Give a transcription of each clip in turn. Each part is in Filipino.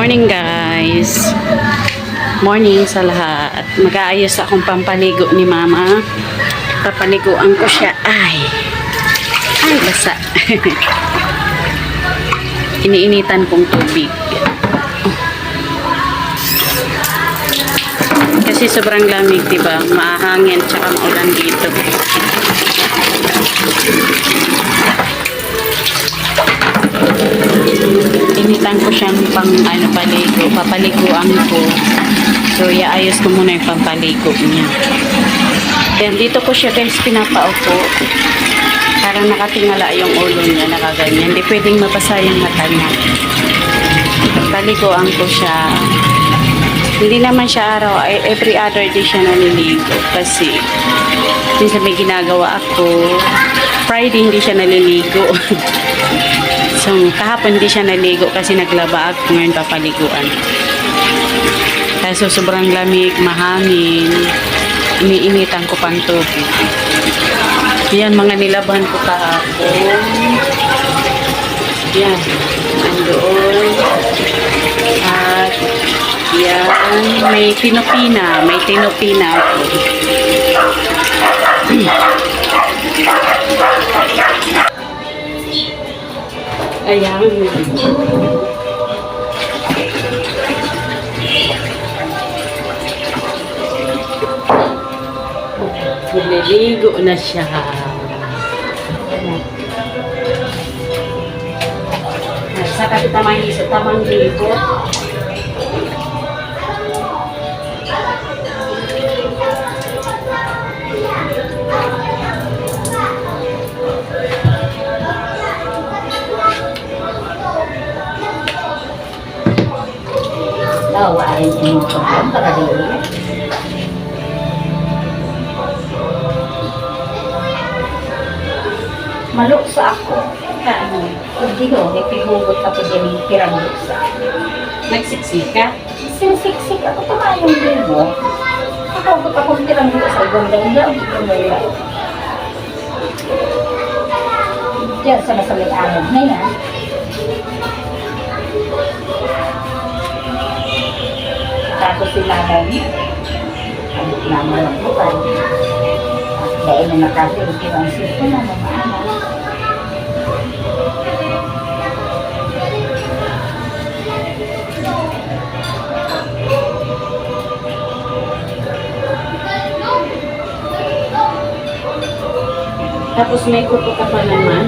Morning guys. Morning sa lahat. Mag-aayos akong pampaligo ni mama. Papaliguan ko siya. Ay basa. Iniinitan kong tubig. Kasi sobrang lamig, diba? Mahangin tsaka maulan dito. Initan ko siyang paligo. Papaliguan ko. So, iayos ko muna yung pampaligo niya. Then, dito ko siya guys pinapaupo. Parang nakatingala yung ulo niya, nakaganyan. Hindi pwedeng mabasa yung mata niya. Paliguan ko siya. Hindi naman siya araw, every other day siya naliligo. Kasi, minsan may ginagawa ako. Friday hindi siya naliligo. So, kahapon hindi siya naligo kasi naglaba ako. Ngayon papaliguan. Kaso sobrang lamig, mahangin. Iniinitan ko pang tubig. Yan, mga nilaban ko kahapon. Yan. Andoon. At yan. May tinupina. May tinupina ako. Ayan. Nililigo na siya. Saka kita mahisap, tamang ligo. Ay, ini problem para diri. Maluk sa ako. Kaano? Hindi ko, nagpihugot ako dyan yung piramid sa. Nagsiksik ka? Siksiksik ako. Tumayong din mo. Nakahugot ako yung piramid sa ganda-ganda. Diyan sa masamit anod na yan. Tapos si nanay niya, ang naman ang bukan. Dahil na nakasirti ang sito na mamaanak. Tapos may kuto ka pa naman.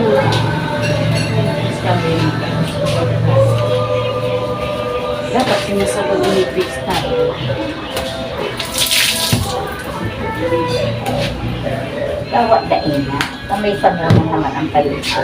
Dapat sinasagot ni Kristal. Tawag na ina. May sanlaman naman ang palit ko.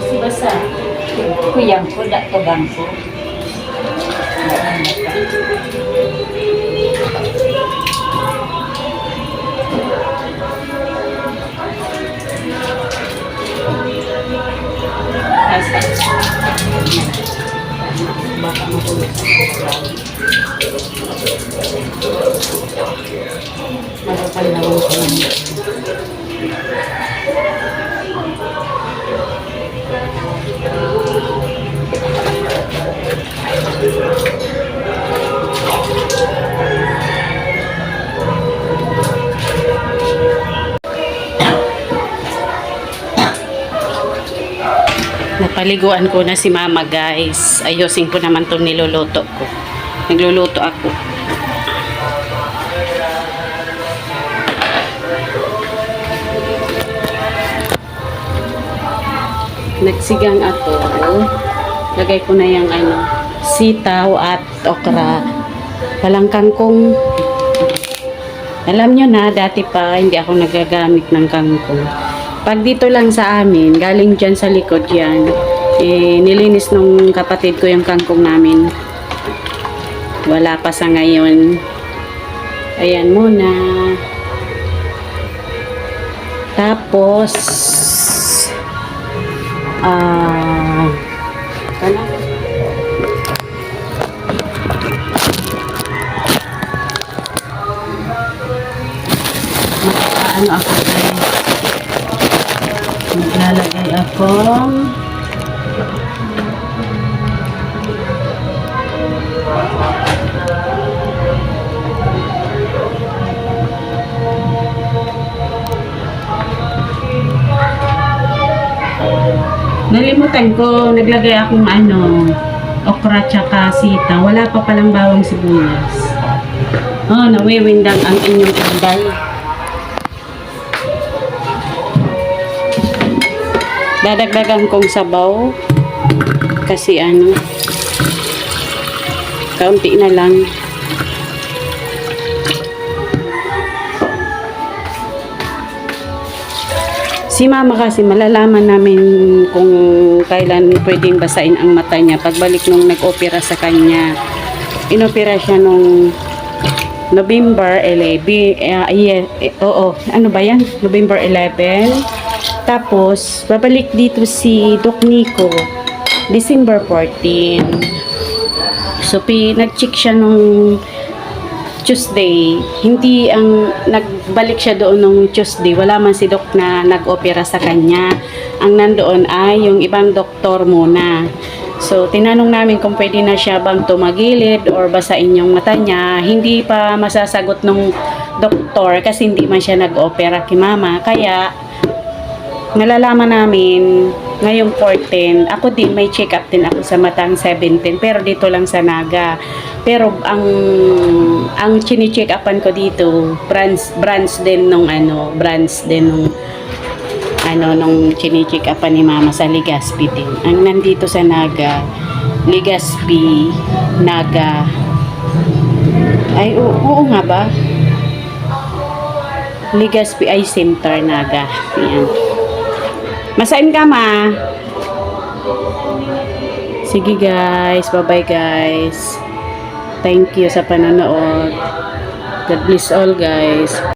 Si basa. Kuyang ko, dak to bangko. Baka mahulog sa program. Magpapanlawang ko lang. Napaliguan ko na si mama, guys. Ayusin ko naman itong niluluto ko. Nagluluto ako. Nagsigang ako. Lagay ko na yung sitaw at okra. Walang kangkong. Alam nyo na, dati pa hindi ako nagagamit ng kangkong. Pag dito lang sa amin, galing dyan sa likod yan, nilinis nung kapatid ko yung kangkong namin. Wala pa sa ngayon. Ayan muna. Tapos, ano ako guys? Maglalagay akong nalimutan ko, naglagay akong okra tsaka sita. Wala pa palang bawang sibuyas. Oh, nawiwindang ang inyong inday. Dadagdagan kong sabaw kasi kaunti na lang. Si mama kasi malalaman namin kung kailan pwedeng basain ang mata niya. Pagbalik nung nag-opera sa kanya, inopera siya nung November 11. Ano ba yan? November 11. Tapos, babalik dito si Doc Nico December 14. So, nag-check siya nung Tuesday. Hindi nagbalik siya doon nung Tuesday. Wala man si Doc na nag-opera sa kanya. Ang nandoon ay yung ibang doktor muna. So, tinanong namin kung pwede na siya bang tumagilid or basain yung mata niya. Hindi pa masasagot nung doktor kasi hindi man siya nag-opera kay mama. Kaya, nalalaman namin ngayong 14, ako din may check-up din ako sa matang 17, pero dito lang sa Naga. Pero ang chini-check-upan ko dito, branch din nung nung chini-check-upan ni mama sa Legazpi din. Ang nandito sa Naga, Legazpi, Naga. Ay, oo nga ba? Legazpi Eye Center, Naga. Ayan. Masain ka, ma. Sige guys, bye-bye guys. Thank you sa panonood. God bless all guys.